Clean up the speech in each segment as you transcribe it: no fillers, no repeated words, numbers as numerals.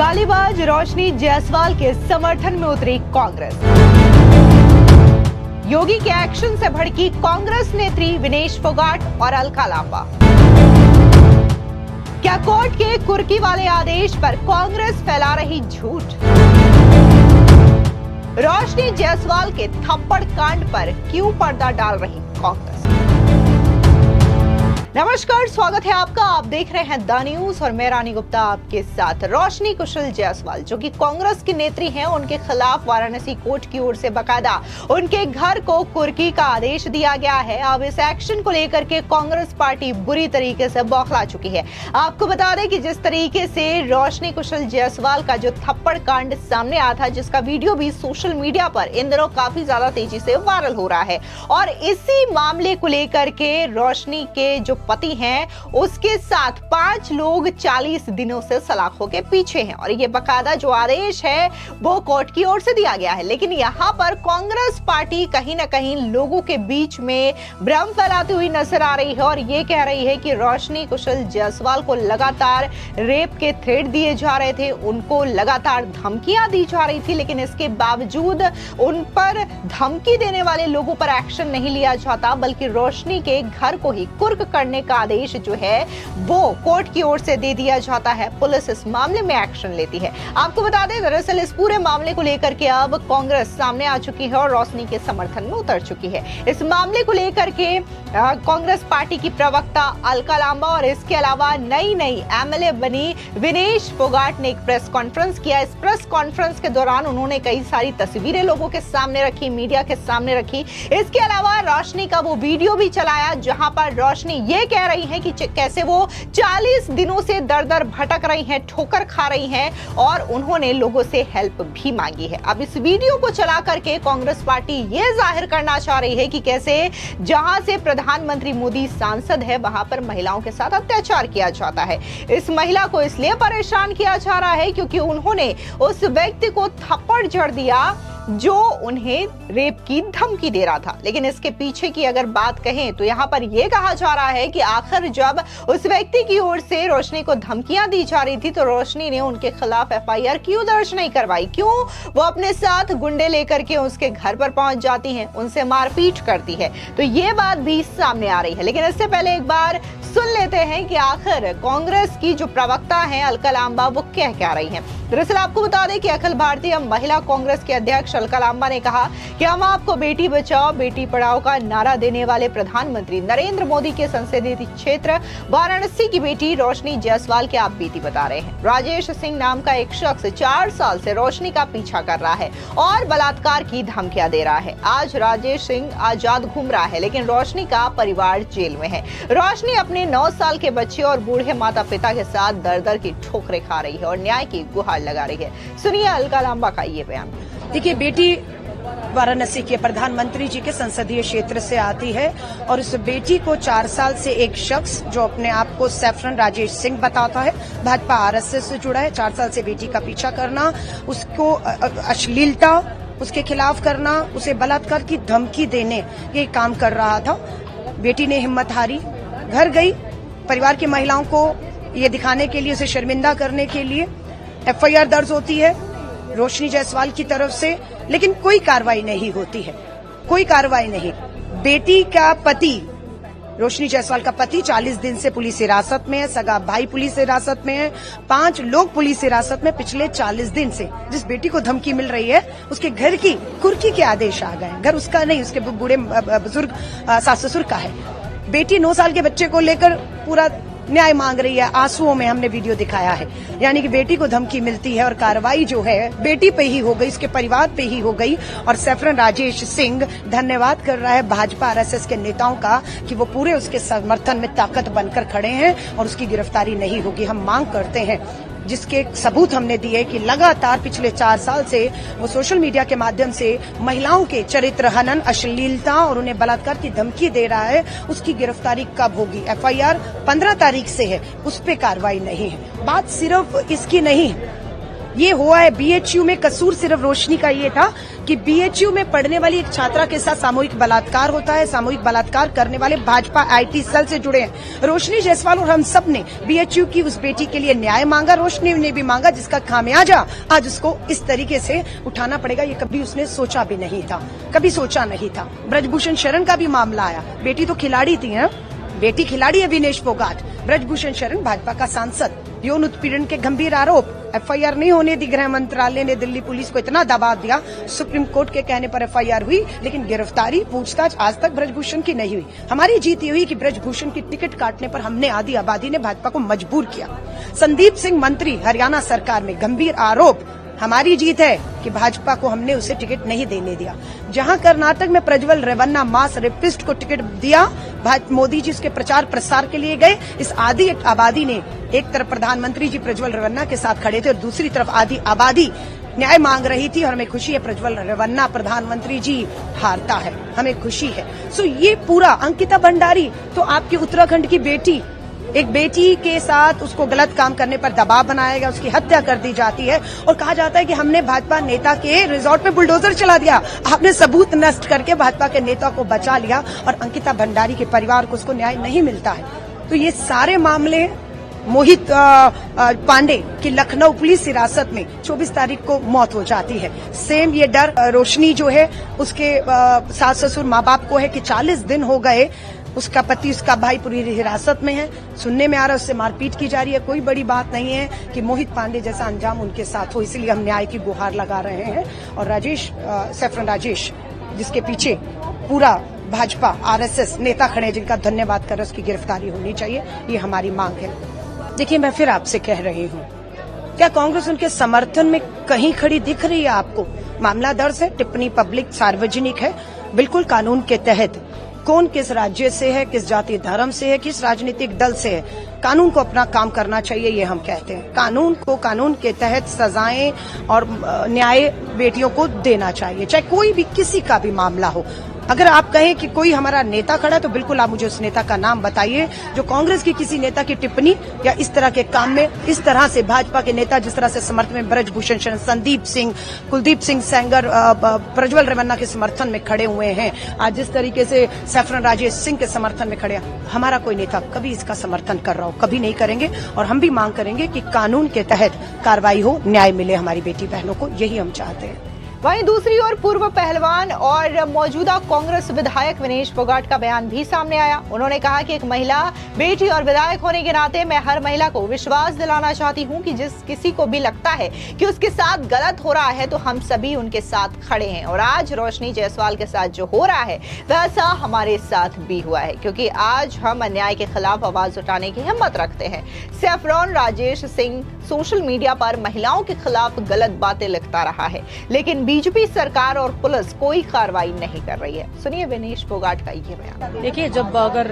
गालीबाज रोशनी जायसवाल के समर्थन में उतरी कांग्रेस। योगी के एक्शन से भड़की कांग्रेस नेत्री विनेश फोगाट और अलका लांबा। क्या कोर्ट के कुर्की वाले आदेश पर कांग्रेस फैला रही झूठ? रोशनी जायसवाल के थप्पड़ कांड पर क्यों पर्दा डाल रही कांग्रेस? नमस्कार, स्वागत है आपका। आप देख रहे हैं द न्यूज और मैं रानी गुप्ता आपके साथ। रोशनी कुशल जायसवाल जो कि कांग्रेस की नेत्री हैं, उनके खिलाफ वाराणसी कोर्ट की ओर से बकायदा उनके घर को कुर्की का आदेश दिया गया है। अब इस एक्शन को लेकर के कांग्रेस पार्टी बुरी तरीके से बौखला चुकी है। आपको बता दें कि जिस तरीके से रोशनी कुशल जायसवाल का जो थप्पड़ कांड सामने आया था, जिसका वीडियो भी सोशल मीडिया पर इन दिनों काफी ज्यादा तेजी से वायरल हो रहा है, और इसी मामले को लेकर के रोशनी के जो पति हैं उसके साथ 5 लोग 40 दिनों से सलाखों के पीछे हैं, और ये बकायदा जो आदेश है वो कोर्ट की ओर से दिया गया है। लेकिन यहाँ पर कांग्रेस पार्टी कहीं ना कहीं लोगों के बीच में भ्रम फैलाती हुई नजर आ रही है और ये कह रही है कि रोशनी कुशल जायसवाल को लगातार रेप के थ्रेट दिए जा रहे थे, उनको लगातार धमकियां दी जा रही थी, लेकिन इसके बावजूद उन पर धमकी देने वाले लोगों पर एक्शन नहीं लिया जाता, बल्कि रोशनी के घर को ही कुर्क करने का आदेश जो है वो कोर्ट की ओर से दे दिया जाता है। पुलिस इस मामले में एक्शन लेती है। आपको बता दें, दरअसल इस पूरे मामले को लेकर के अब कांग्रेस सामने आ चुकी है और रोशनी के समर्थन में उतर चुकी है। इस मामले को लेकर के कांग्रेस पार्टी की प्रवक्ता अलका लांबा और इसके अलावा नई एमएलए बनी विनेश फोगाट ने एक प्रेस कॉन्फ्रेंस किया। इस प्रेस कॉन्फ्रेंस के दौरान उन्होंने कई सारी तस्वीरें लोगों के सामने रखी, मीडिया के सामने रखी। इसके अलावा रोशनी का वो वीडियो भी चलाया जहां पर रोशनी ये कह रही है कि कैसे वो 40 दिनों से दर भटक रही हैं, ठोकर खा रही हैं, और उन्होंने लोगों से हेल्प भी मांगी है। अब इस वीडियो को चला करके कांग्रेस पार्टी ये जाहिर करना चाह रही है कि कैसे जहां से प्रधानमंत्री मोदी सांसद है वहां पर महिलाओं के साथ अत्याचार किया जाता है। इस महिला को इसलिए परेशान किया जा रहा है क्योंकि उन्होंने उस व्यक्ति को थप्पड़ जड़ दिया जो उन्हें रेप की धमकी दे रहा था। लेकिन इसके पीछे की अगर बात कहें तो यहाँ पर यह कहा जा रहा है कि आखिर जब उस व्यक्ति की ओर से रोशनी को धमकियां दी जा रही थी तो रोशनी ने उनके खिलाफ एफआईआर क्यों दर्ज नहीं करवाई? क्यों वो अपने साथ गुंडे लेकर के उसके घर पर पहुंच जाती हैं, उनसे मारपीट करती है? तो ये बात भी सामने आ रही है। लेकिन इससे पहले एक बार सुन लेते हैं कि आखिर कांग्रेस की जो प्रवक्ता है अलका लांबा वो क्या रही है। दरअसल आपको बता दें कि अखिल भारतीय महिला कांग्रेस के अध्यक्ष अलका लांबा ने कहा कि हम आपको बेटी बचाओ बेटी पढ़ाओ का नारा देने वाले प्रधानमंत्री नरेंद्र मोदी के संसदीय क्षेत्र वाराणसी की बेटी रोशनी जायसवाल की आप बेटी बता रहे हैं। राजेश सिंह नाम का एक शख्स 4 साल से रोशनी का पीछा कर रहा है और बलात्कार की धमकियां दे रहा है। आज राजेश सिंह आजाद घूम रहा है, लेकिन रोशनी का परिवार जेल में है। रोशनी अपने 9 साल के बच्चे और बूढ़े माता पिता के साथ दर की ठोकरें खा रही है और न्याय की गुहार लगा रही है। सुनिए अलका लांबा का ये बयान। देखिए, बेटी वाराणसी के प्रधानमंत्री जी के संसदीय क्षेत्र से आती है और उस बेटी को 4 साल से एक शख्स जो अपने आप को सैफरन राजेश सिंह बताता है, भाजपा आरएसएस से जुड़ा है, 4 साल से बेटी का पीछा करना, उसको अश्लीलता उसके खिलाफ करना, उसे बलात्कार की धमकी देने ये काम कर रहा था। बेटी ने हिम्मत हारी, घर गई, परिवार की महिलाओं को ये दिखाने के लिए, उसे शर्मिंदा करने के लिए एफआईआर दर्ज होती है रोशनी जायसवाल की तरफ से, लेकिन कोई कार्रवाई नहीं होती है, कोई कार्रवाई नहीं। बेटी का पति, रोशनी जायसवाल का पति 40 दिन से पुलिस हिरासत में है, सगा भाई पुलिस हिरासत में है, 5 लोग पुलिस हिरासत में पिछले 40 दिन से। जिस बेटी को धमकी मिल रही है उसके घर की कुर्की के आदेश आ गए। घर उसका नहीं, उसके बूढ़े बुजुर्ग सास ससुर का है। बेटी 9 साल के बच्चे को लेकर पूरा न्याय मांग रही है, आंसुओं में हमने वीडियो दिखाया है। यानी कि बेटी को धमकी मिलती है और कार्रवाई जो है बेटी पे ही हो गई, इसके परिवार पे ही हो गई। और सैफरन राजेश सिंह धन्यवाद कर रहा है भाजपा आरएसएस के नेताओं का कि वो पूरे उसके समर्थन में ताकत बनकर खड़े हैं और उसकी गिरफ्तारी नहीं होगी। हम मांग करते हैं, जिसके सबूत हमने दिए कि लगातार पिछले 4 साल से वो सोशल मीडिया के माध्यम से महिलाओं के चरित्र हनन, अश्लीलता और उन्हें बलात्कार की धमकी दे रहा है। उसकी गिरफ्तारी कब होगी? एफआईआर 15 तारीख से है, उस पर कार्रवाई नहीं है। बात सिर्फ इसकी नहीं, ये हुआ है बीएचयू में, कसूर सिर्फ रोशनी का ये था कि बीएचयू में पढ़ने वाली एक छात्रा के साथ सामूहिक बलात्कार होता है। सामूहिक बलात्कार करने वाले भाजपा आईटी सेल से जुड़े हैं। रोशनी जायसवाल और हम सब ने बीएचयू की उस बेटी के लिए न्याय मांगा, रोशनी ने भी मांगा, जिसका खामियाजा आज उसको इस तरीके से उठाना पड़ेगा। ये कभी उसने सोचा भी नहीं था, कभी सोचा नहीं था। ब्रजभूषण शरण का भी मामला आया, बेटी तो खिलाड़ी थी ना, बेटी खिलाड़ी है विनेश फोगाट। ब्रजभूषण शरण भाजपा का सांसद, यौन उत्पीड़न के गंभीर आरोप, एफआईआर नहीं होने दी। गृह मंत्रालय ने दिल्ली पुलिस को इतना दबाव दिया, सुप्रीम कोर्ट के कहने पर एफआईआर हुई, लेकिन गिरफ्तारी पूछताछ आज तक ब्रजभूषण की नहीं हुई। हमारी जीत ये हुई कि ब्रजभूषण की टिकट काटने पर हमने आधी आबादी ने भाजपा को मजबूर किया। संदीप सिंह मंत्री हरियाणा सरकार में, गंभीर आरोप। हमारी जीत है कि भाजपा को हमने उसे टिकट नहीं देने दिया। जहां कर्नाटक में प्रज्वल रेवन्ना मास रेपिस्ट को टिकट दिया, मोदी जी उसके प्रचार प्रसार के लिए गए। इस आधी आबादी ने, एक तरफ प्रधानमंत्री जी प्रज्वल रेवन्ना के साथ खड़े थे और दूसरी तरफ आधी आबादी न्याय मांग रही थी। और हमें खुशी है प्रज्वल रेवन्ना प्रधानमंत्री जी हारता है, हमें खुशी है। सो ये पूरा अंकिता भंडारी तो आपकी उत्तराखंड की बेटी, एक बेटी के साथ उसको गलत काम करने पर दबाव बनाया गया, उसकी हत्या कर दी जाती है और कहा जाता है कि हमने भाजपा नेता के रिजॉर्ट पे बुलडोजर चला दिया। आपने सबूत नष्ट करके भाजपा के नेता को बचा लिया और अंकिता भंडारी के परिवार को उसको न्याय नहीं मिलता है। तो ये सारे मामले मोहित पांडे की लखनऊ पुलिस हिरासत में 24 तारीख को मौत हो जाती है। सेम ये डर रोशनी जो है उसके सास ससुर माँ बाप को है कि 40 दिन हो गए, उसका पति उसका भाई पूरी हिरासत में है। सुनने में आ रहा है उससे मारपीट की जा रही है। कोई बड़ी बात नहीं है कि मोहित पांडे जैसा अंजाम उनके साथ हो, इसलिए हम न्याय की गुहार लगा रहे हैं। और राजेश, सैफरन राजेश, जिसके पीछे पूरा भाजपा आरएसएस नेता खड़े, जिनका धन्यवाद कर, उसकी गिरफ्तारी होनी चाहिए, ये हमारी मांग है। देखिए, मैं फिर आपसे कह रही हूँ, क्या कांग्रेस उनके समर्थन में कहीं खड़ी दिख रही है आपको? मामला दर्ज है, टिप्पणी पब्लिक सार्वजनिक है, बिल्कुल कानून के तहत। कौन किस राज्य से है, किस जाति धर्म से है, किस राजनीतिक दल से है, कानून को अपना काम करना चाहिए, ये हम कहते हैं। कानून को कानून के तहत सजाएं और न्याय बेटियों को देना चाहिए, चाहे कोई भी किसी का भी मामला हो। अगर आप कहें कि कोई हमारा नेता खड़ा है तो बिल्कुल आप मुझे उस नेता का नाम बताइए जो कांग्रेस की किसी नेता की टिप्पणी या इस तरह के काम में, इस तरह से भाजपा के नेता जिस तरह से समर्थन में ब्रजभूषण शरण, संदीप सिंह, कुलदीप सिंह सेंगर, प्रज्वल रेवन्ना के समर्थन में खड़े हुए हैं, आज जिस तरीके से सैफरन राजेश सिंह के समर्थन में खड़े हैं, हमारा कोई नेता कभी इसका समर्थन कर रहा हो, कभी नहीं करेंगे। और हम भी मांग करेंगे कि कानून के तहत कार्रवाई हो, न्याय मिले हमारी बेटी बहनों को, यही हम चाहते हैं। वहीं दूसरी ओर पूर्व पहलवान और मौजूदा कांग्रेस विधायक विनेश फोगाट का बयान भी सामने आया। उन्होंने कहा कि एक महिला बेटी और विधायक होने के नाते मैं हर महिला को विश्वास दिलाना चाहती हूं कि जिस किसी को भी लगता है कि उसके साथ गलत हो रहा है तो हम सभी उनके साथ खड़े हैं। और आज रोशनी जायसवाल के साथ जो हो रहा है वैसा हमारे साथ भी हुआ है, क्योंकि आज हम अन्याय के खिलाफ आवाज उठाने की हिम्मत रखते हैं। Saffron Rajesh Singh social media पर महिलाओं के खिलाफ गलत बातें लिखता रहा है, लेकिन बीजेपी सरकार और पुलिस कोई कार्रवाई नहीं कर रही है। सुनिए विनेश फोगाट का ये बयान। देखिए, जब अगर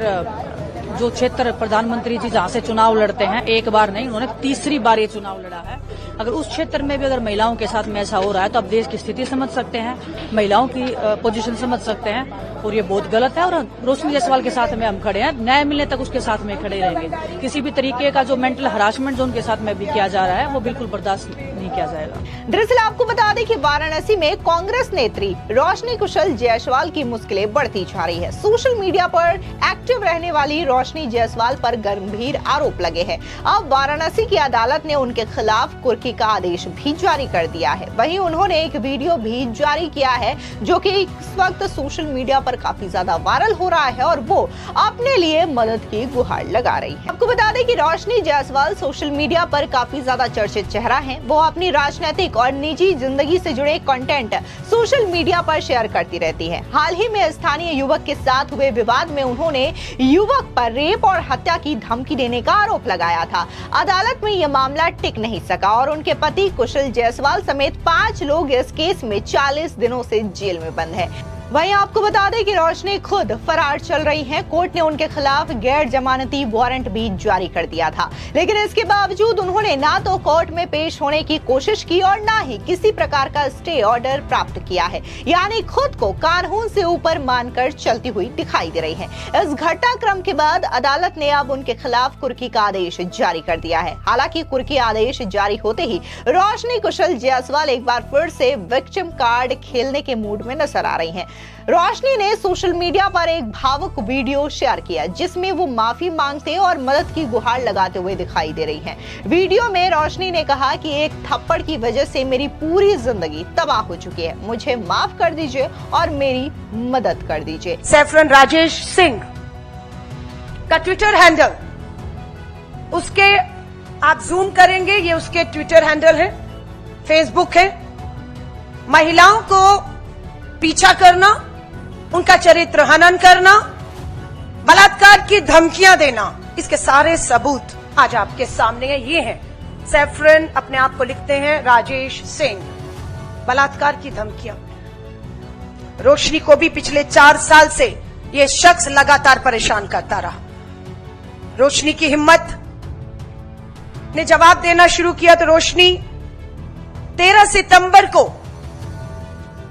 जो क्षेत्र प्रधानमंत्री जी जहाँ से चुनाव लड़ते हैं, एक बार नहीं, उन्होंने तीसरी बार ये चुनाव लड़ा है। अगर उस क्षेत्र में भी अगर महिलाओं के साथ में ऐसा हो रहा है तो आप देश की स्थिति समझ सकते हैं, महिलाओं की पोजीशन समझ सकते हैं, और ये बहुत गलत है। और रोशनी जायसवाल के साथ में हम खड़े हैं, न्याय मिलने तक उसके साथ में खड़े रहेंगे। किसी भी तरीके का जो मेंटल हरासमेंट जो उनके साथ में भी किया जा रहा है वो बिल्कुल बर्दाश्त नहीं किया जाएगा। दरअसल आपको बता दें कि वाराणसी में कांग्रेस नेत्री रोशनी कुशल जायसवाल की मुश्किलें बढ़ती जा रही है। सोशल मीडिया पर एक्टिव रहने वाली रोशनी जायसवाल पर गंभीर आरोप लगे हैं। अब वाराणसी की अदालत ने उनके खिलाफ कुर्की का आदेश भी जारी कर दिया है। वहीं उन्होंने एक वीडियो भी जारी किया है जो कि इस वक्त सोशल मीडिया पर काफी ज्यादा वायरल हो रहा है और वो अपने लिए मदद की गुहार लगा रही है। आपको बता दें कि रोशनी जायसवाल सोशल मीडिया पर काफी ज्यादा चर्चित चेहरा है। वो अपनी राजनीतिक और निजी जिंदगी से जुड़े कंटेंट सोशल मीडिया पर शेयर करती रहती है। हाल ही में स्थानीय युवक के साथ हुए विवाद में उन्होंने युवक पर रेप और हत्या की धमकी देने का आरोप लगाया था। अदालत में यह मामला टिक नहीं सका और उनके पति कुशल जायसवाल समेत 5 लोग इस केस में 40 दिनों से जेल में बंद है। वहीं आपको बता दें कि रोशनी खुद फरार चल रही हैं। कोर्ट ने उनके खिलाफ गैर जमानती वारंट भी जारी कर दिया था, लेकिन इसके बावजूद उन्होंने ना तो कोर्ट में पेश होने की कोशिश की और ना ही किसी प्रकार का स्टे ऑर्डर प्राप्त किया है, यानी खुद को कानून से ऊपर मानकर चलती हुई दिखाई दे रही हैं। इस घटनाक्रम के बाद अदालत ने अब उनके खिलाफ कुर्की का आदेश जारी कर दिया है। हालांकि कुर्की आदेश जारी होते ही रोशनी कुशल जायसवाल एक बार फिर से विक्टिम कार्ड खेलने के मूड में नजर आ रही हैं। रोशनी ने सोशल मीडिया पर एक भावुक वीडियो शेयर किया जिसमें वो माफी मांगते और मदद की गुहार लगाते हुए दिखाई दे रही हैं। वीडियो में रोशनी ने कहा कि एक थप्पड़ की वजह से मेरी पूरी जिंदगी तबाह हो चुकी है, मुझे माफ कर दीजिए और मेरी मदद कर दीजिए। सैफरन राजेश सिंह का ट्विटर हैंडल, उसके आप जूम करेंगे, ये उसके ट्विटर हैंडल है, फेसबुक है। महिलाओं को पीछा करना, उनका चरित्र हनन करना, बलात्कार की धमकियां देना, इसके सारे सबूत आज आपके सामने है। ये है सैफरन, अपने आप को लिखते हैं राजेश सिंह। बलात्कार की धमकियां। रोशनी को भी पिछले 4 साल से ये शख्स लगातार परेशान करता रहा। रोशनी की हिम्मत ने जवाब देना शुरू किया तो रोशनी 13 सितंबर को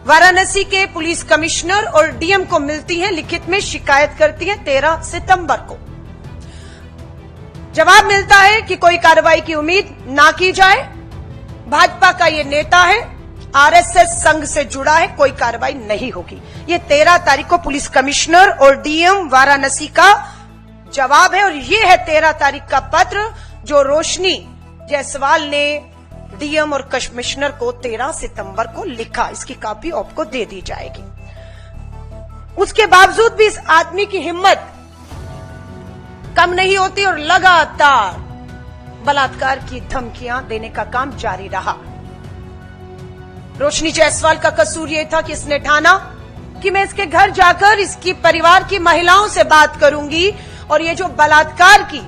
वाराणसी के पुलिस कमिश्नर और डीएम को मिलती है, लिखित में शिकायत करती है। 13 सितंबर को जवाब मिलता है कि कोई कार्रवाई की उम्मीद ना की जाए, भाजपा का ये नेता है, आरएसएस संघ से जुड़ा है, कोई कार्रवाई नहीं होगी। ये 13 तारीख को पुलिस कमिश्नर और डीएम वाराणसी का जवाब है और ये है 13 तारीख का पत्र जो रोशनी जायसवाल ने डीएम और कमिश्नर को 13 सितंबर को लिखा। इसकी कॉपी आपको दे दी जाएगी। उसके बावजूद भी इस आदमी की हिम्मत कम नहीं होती और लगातार बलात्कार की धमकियां देने का काम जारी रहा। रोशनी जायसवाल का कसूर यह था कि इसने ठाना कि मैं इसके घर जाकर इसकी परिवार की महिलाओं से बात करूंगी और ये जो बलात्कार की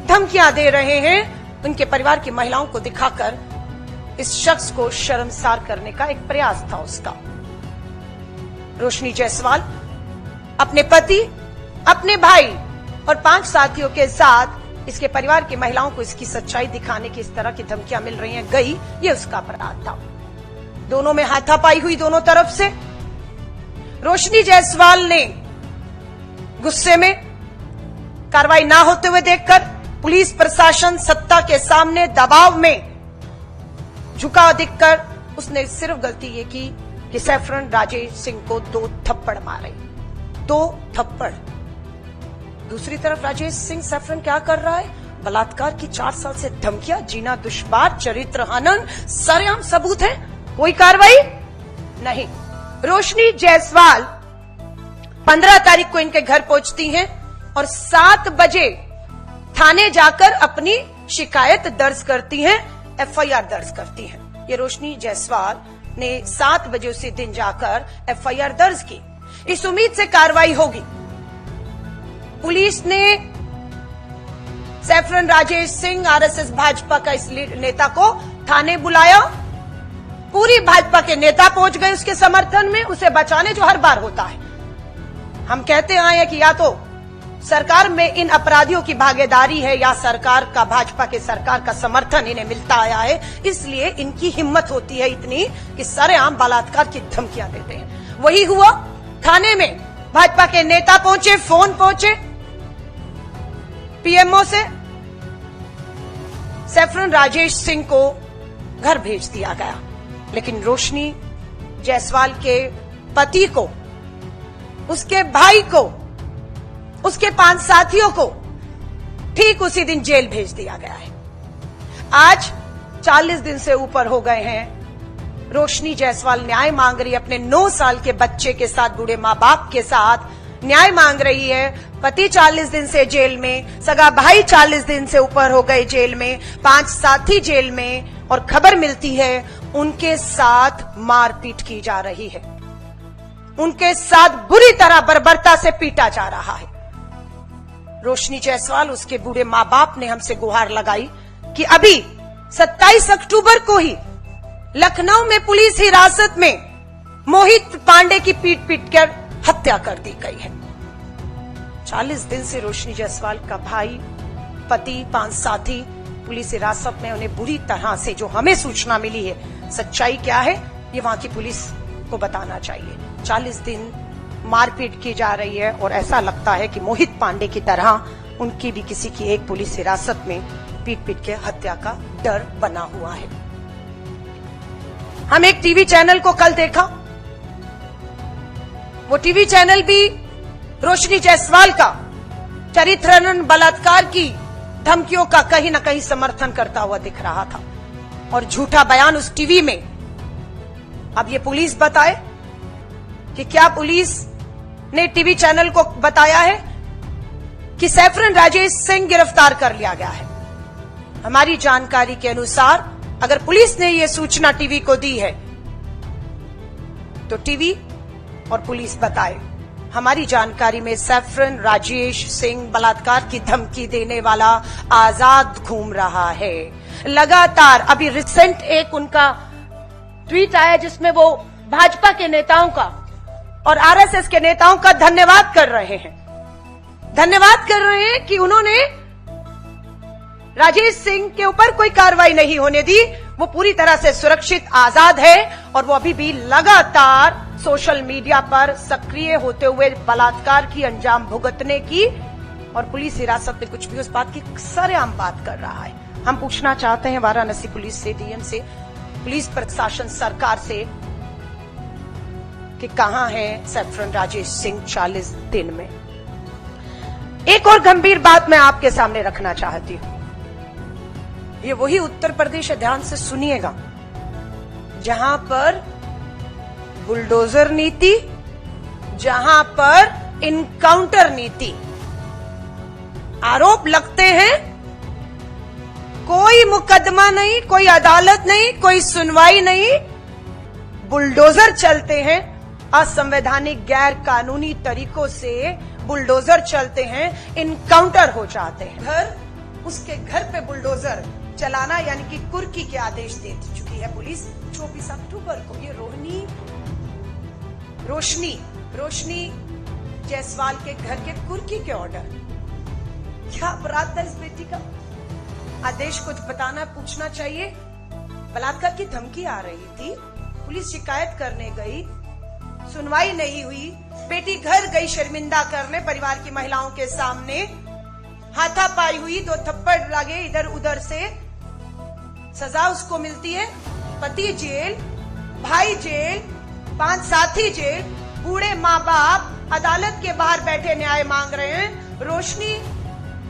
धमकियां दे रहे हैं उनके परिवार की महिलाओं को दिखाकर इस शख्स को शर्मसार करने का एक प्रयास था उसका। रोशनी जायसवाल अपने पति, अपने भाई और 5 साथियों के साथ इसके परिवार की महिलाओं को इसकी सच्चाई दिखाने की इस तरह की धमकियां मिल रही हैं, गई, ये उसका अपराध था। दोनों में हाथापाई हुई दोनों तरफ से। रोशनी जायसवाल ने गुस्से में कार्रवाई ना होते हुए देखकर पुलिस प्रशासन सत्ता के सामने दबाव में झुका दिखकर उसने सिर्फ गलती ये की कि सैफरन राजेश सिंह को 2 थप्पड़ मारे। 2 थप्पड़। दूसरी तरफ राजेश सिंह सैफरन क्या कर रहा है? बलात्कार की 4 साल से धमकियां, जीना दुश्वार, चरित्र हनन, सरेआम सबूत है, कोई कार्रवाई नहीं। रोशनी जायसवाल 15 तारीख को इनके घर पहुंचती हैं और 7 बजे थाने जाकर अपनी शिकायत दर्ज करती हैं, एफआईआर दर्ज करती हैं। ये रोशनी जायसवाल ने 7 बजे उसी दिन जाकर एफआईआर दर्ज की, इस उम्मीद से कार्रवाई होगी। पुलिस ने सैफरन राजेश सिंह, आरएसएस भाजपा का इस नेता को थाने बुलाया। पूरी भाजपा के नेता पहुंच गए उसके समर्थन में, उसे बचाने, जो हर बार होता है। हम कहते आए हैं कि या तो सरकार में इन अपराधियों की भागीदारी है या सरकार का, भाजपा के सरकार का समर्थन इन्हें मिलता आया है, इसलिए इनकी हिम्मत होती है इतनी कि सरेआम बलात्कार की धमकियां देते हैं। वही हुआ। थाने में भाजपा के नेता पहुंचे, फोन पहुंचे पीएमओ से, सैफरन राजेश सिंह को घर भेज दिया गया। लेकिन रोशनी जायसवाल के पति को, उसके भाई को, उसके 5 साथियों को ठीक उसी दिन जेल भेज दिया गया है। आज 40 दिन से ऊपर हो गए हैं। रोशनी जायसवाल न्याय मांग रही है अपने 9 साल के बच्चे के साथ, बूढ़े मां बाप के साथ न्याय मांग रही है। पति 40 दिन से जेल में, सगा भाई 40 दिन से ऊपर हो गए जेल में, 5 साथी जेल में, और खबर मिलती है उनके साथ मारपीट की जा रही है, उनके साथ बुरी तरह बर्बरता से पीटा जा रहा है। रोशनी जायसवाल, उसके बूढ़े मां बाप ने हमसे गुहार लगाई कि अभी 27 अक्टूबर को ही लखनऊ में पुलिस हिरासत में मोहित पांडे की पीट पीट कर हत्या कर दी गई है। 40 दिन से रोशनी जायसवाल का भाई, पति, 5 साथी पुलिस हिरासत में, उन्हें बुरी तरह से, जो हमें सूचना मिली है, सच्चाई क्या है ये वहां की पुलिस को बताना चाहिए। 40 दिन मारपीट की जा रही है और ऐसा लगता है कि मोहित पांडे की तरह उनकी भी किसी की एक पुलिस हिरासत में पीट पीट के हत्या का डर बना हुआ है। हम एक टीवी चैनल को कल देखा, वो टीवी चैनल भी रोशनी जायसवाल का चरित्रहनन, बलात्कार की धमकियों का कहीं न कहीं समर्थन करता हुआ दिख रहा था और झूठा बयान उस टीवी में। अब ये पुलिस बताए कि क्या पुलिस ने टीवी चैनल को बताया है कि सैफरन राजेश सिंह गिरफ्तार कर लिया गया है। हमारी जानकारी के अनुसार अगर पुलिस ने यह सूचना टीवी को दी है तो टीवी और पुलिस बताए। हमारी जानकारी में सैफरन राजेश सिंह बलात्कार की धमकी देने वाला आजाद घूम रहा है लगातार। अभी रिसेंट एक उनका ट्वीट आया जिसमें वो भाजपा के नेताओं का और आरएसएस के नेताओं का धन्यवाद कर रहे हैं। धन्यवाद कर रहे हैं कि उन्होंने राजेश सिंह के ऊपर कोई कार्रवाई नहीं होने दी, वो पूरी तरह से सुरक्षित आजाद है और वो अभी भी लगातार सोशल मीडिया पर सक्रिय होते हुए बलात्कार की अंजाम भुगतने की और पुलिस हिरासत में कुछ भी उस बात की सरेआम बात कर रहा है। हम पूछना चाहते हैं वाराणसी पुलिस से, डीएम से, पुलिस प्रशासन, सरकार से कि कहां है सैफरन राजेश सिंह 40 दिन में। एक और गंभीर बात मैं आपके सामने रखना चाहती हूं। ये वही उत्तर प्रदेश है, ध्यान से सुनिएगा, जहां पर बुलडोजर नीति, जहां पर इनकाउंटर नीति, आरोप लगते हैं, कोई मुकदमा नहीं, कोई अदालत नहीं, कोई सुनवाई नहीं, बुलडोजर चलते हैं, असंवैधानिक गैर कानूनी तरीकों से बुलडोजर चलते हैं, इनकाउंटर हो जाते हैं। उसके घर पे बुलडोजर चलाना यानी कि कुर्की के आदेश दे चुकी है पुलिस 24 अक्टूबर को। ये रोशनी जायसवाल के घर के कुर्की के ऑर्डर। क्या अपराध था इस बेटी का? आदेश कुछ बताना, पूछना चाहिए। बलात्कार की धमकी आ रही थी, पुलिस शिकायत करने गई, सुनवाई नहीं हुई, बेटी घर गई शर्मिंदा करने, परिवार की महिलाओं के सामने हाथापाई हुई, 2 थप्पड़ लगे इधर उधर से, सजा उसको मिलती है, पति जेल, भाई जेल, 5 साथी जेल, बूढ़े माँ बाप अदालत के बाहर बैठे न्याय मांग रहे हैं। रोशनी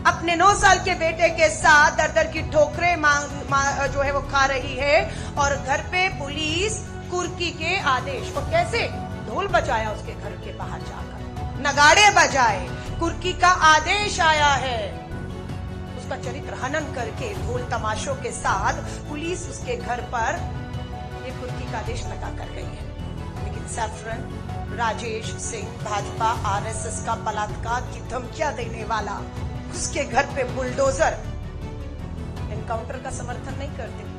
अपने 9 साल के बेटे के साथ दर-दर की ठोकरें जो है वो खा रही है और घर पे पुलिस कुर्की के आदेश, और कैसे ढोल बजाया उसके घर के बाहर जाकर, नगाड़े बजाए, कुर्की का आदेश आया है, उसका चरित्र हनन करके ढोल तमाशों के साथ पुलिस उसके घर पर ये कुर्की का आदेश लगा कर गई है। लेकिन सैफरन राजेश सिंह भाजपा आरएसएस का बलात्कार की धमकियां देने वाला उसके घर पे बुलडोजर एनकाउंटर का समर्थन नहीं करते।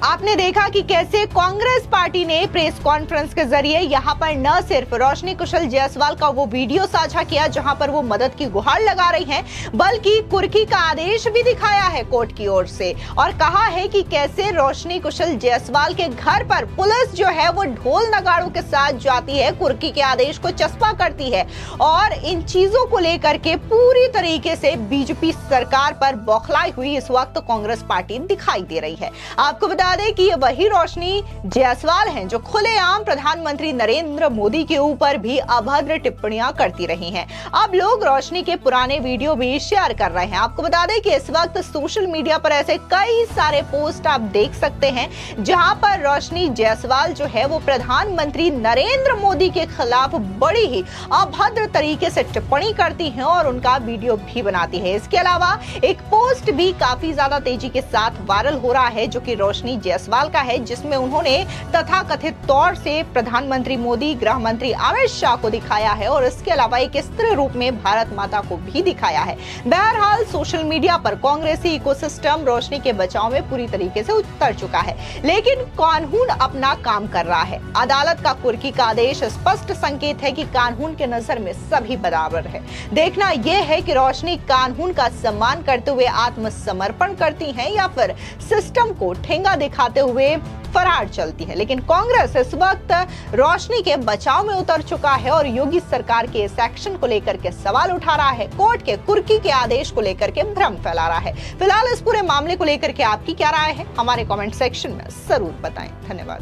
आपने देखा कि कैसे कांग्रेस पार्टी ने प्रेस कॉन्फ्रेंस के जरिए यहां पर न सिर्फ रोशनी कुशल जायसवाल का वो वीडियो साझा किया जहां पर वो मदद की गुहार लगा रही हैं, बल्कि कुर्की का आदेश भी दिखाया है कोर्ट की ओर से और कहा है कि कैसे रोशनी कुशल जायसवाल के घर पर पुलिस जो है वो ढोल नगाड़ों के साथ जाती है, कुर्की के आदेश को चस्पा करती है और इन चीजों को लेकर के पूरी तरीके से बीजेपी सरकार पर बौखलाई हुई इस वक्त कांग्रेस पार्टी दिखाई दे रही है। आपको बता दें कि ये वही रोशनी जायसवाल हैं जो खुलेआम प्रधानमंत्री नरेंद्र मोदी के ऊपर भी अभद्र टिप्पणियां करती रही हैं। अब लोग रोशनी के पुराने वीडियो भी शेयर कर रहे हैं। आपको बता दें कि इस वक्त सोशल मीडिया पर ऐसे कई सारे पोस्ट आप देख सकते हैं जहां पर रोशनी जायसवाल जो है वो प्रधानमंत्री नरेंद्र मोदी के खिलाफ बड़ी ही अभद्र तरीके से टिप्पणी करती हैं और उनका वीडियो भी बनाती है। इसके अलावा एक पोस्ट भी काफी ज्यादा तेजी के साथ वायरल हो रहा है जो कि रोशनी जायसवाल का है, जिसमें उन्होंने तथाकथित तौर से प्रधानमंत्री मोदी, गृह मंत्री अमित शाह को दिखाया है और इसके अलावा एक स्त्री रूप में भारत माता को भी दिखाया है। बहरहाल सोशल मीडिया पर कांग्रेसी इकोसिस्टम रोशनी के बचाव में पूरी तरीके से उतर चुका है, लेकिन कानून अपना काम कर रहा है। अदालत का कुर्की का आदेश स्पष्ट संकेत है कि कानून के नजर में सभी बराबर है। देखना यह है कि रोशनी कानून का सम्मान करते हुए आत्मसमर्पण करती हैं या फिर सिस्टम को ठेंगा दिखाते हुए फरार चलती है। लेकिन कांग्रेस इस वक्त रोशनी के बचाव में उतर चुका है और योगी सरकार के इस एक्शन को लेकर के सवाल उठा रहा है, कोर्ट के कुर्की के आदेश को लेकर के भ्रम फैला रहा है। फिलहाल इस पूरे मामले को लेकर के आपकी क्या राय है, हमारे कमेंट सेक्शन में जरूर बताएं। धन्यवाद।